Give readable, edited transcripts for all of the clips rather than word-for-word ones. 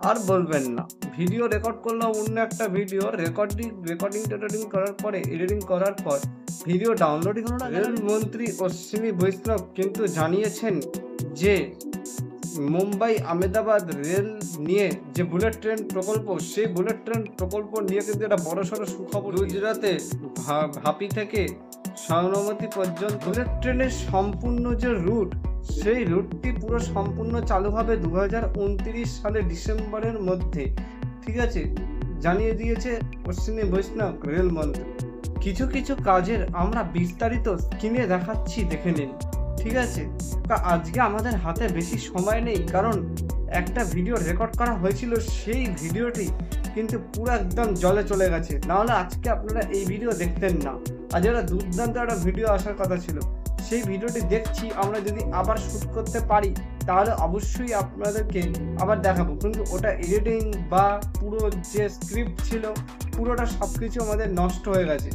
আর বলবেন না, video record করলাম অন্য একটা ভিডিও রেকর্ডিং করার পরে এডিটিং করার পর ভিডিও ডাউনলোডিং হলো না। রেলমন্ত্রী অশ্বিনী বৈষ্ণব কিন্তু জানিয়েছেন যে মুম্বাই আহমেদাবাদ রেল নিয়ে যে বুলেট ট্রেন প্রকল্প, সেই বুলেট ট্রেন প্রকল্প নিয়ে কিন্তু একটা বড়সড় সুখবর। গুজরাতে ভাপি থেকে সয়নমতি পর্যন্ত বুলেট ট্রেনের সম্পূর্ণ যে রুট, সেই রুটটি পুরো সম্পূর্ণ চালু হবে 2029 সালে ডিসেম্বরের মধ্যে। ঠিক আছে, জানিয়ে দিয়েছে অশ্বিনী বৈষ্ণব রেলমন্ত্রী। কিছু কিছু কাজের আমরা বিস্তারিত স্ক্রিনে দেখাচ্ছি, দেখে নিন। ঠিক আছে, আজকে আমাদের হাতে বেশি সময় নেই, কারণ একটা ভিডিও রেকর্ড করা হয়েছিল, সেই ভিডিওটি কিন্তু পুরো একদম জলে চলে গেছে, নাহলে আজকে আপনারা এই ভিডিও দেখতেন না। আজ একটা দুর্দান্ত একটা ভিডিও আসার কথা ছিল, সেই ভিডিওটি দেখছি। আমরা যদি আবার শ্যুট করতে পারি তাহলে অবশ্যই আপনাদেরকে আবার দেখাবো, কিন্তু ওটা এডিটিং বা পুরো যে স্ক্রিপ্ট ছিল পুরোটা সব কিছু আমাদের নষ্ট হয়ে গেছে।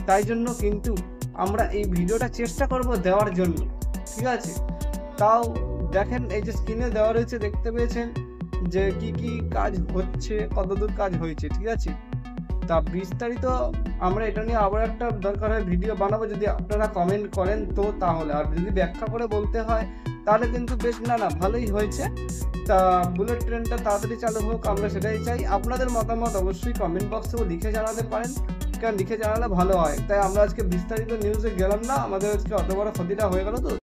তাই জন্য কিন্তু আমরা এই ভিডিওটা চেষ্টা করব দেওয়ার জন্য। ঠিক আছে, তাও দেখেন, এই যে স্ক্রিনে দেওয়া রয়েছে, দেখতে পেয়েছেন যে কি কি কাজ হচ্ছে, কতদূর কাজ হয়েছে। ঠিক আছে, তা বিস্তারিত আমরা এটা নিয়ে আবার একটা দরকার হয় ভিডিও বানাবো, যদি আপনারা কমেন্ট করেন তো, তাহলে। আর যদি ব্যাখ্যা করে বলতে হয় তাহলে কিন্তু বেশ না ভালোই হয়েছে। তা বুলেট ট্রেনটা তাড়াতাড়ি চালু হোক, আমরা সেটাই চাই। আপনাদের মতামত অবশ্যই কমেন্ট বক্সেও লিখে জানাতে পারেন, কারণ লিখে জানালে ভালো হয়। তাই আমরা আজকে বিস্তারিত নিউজে গেলাম না, আমাদের আজকে অত বড় ক্ষতিটা হয়ে গেল তো।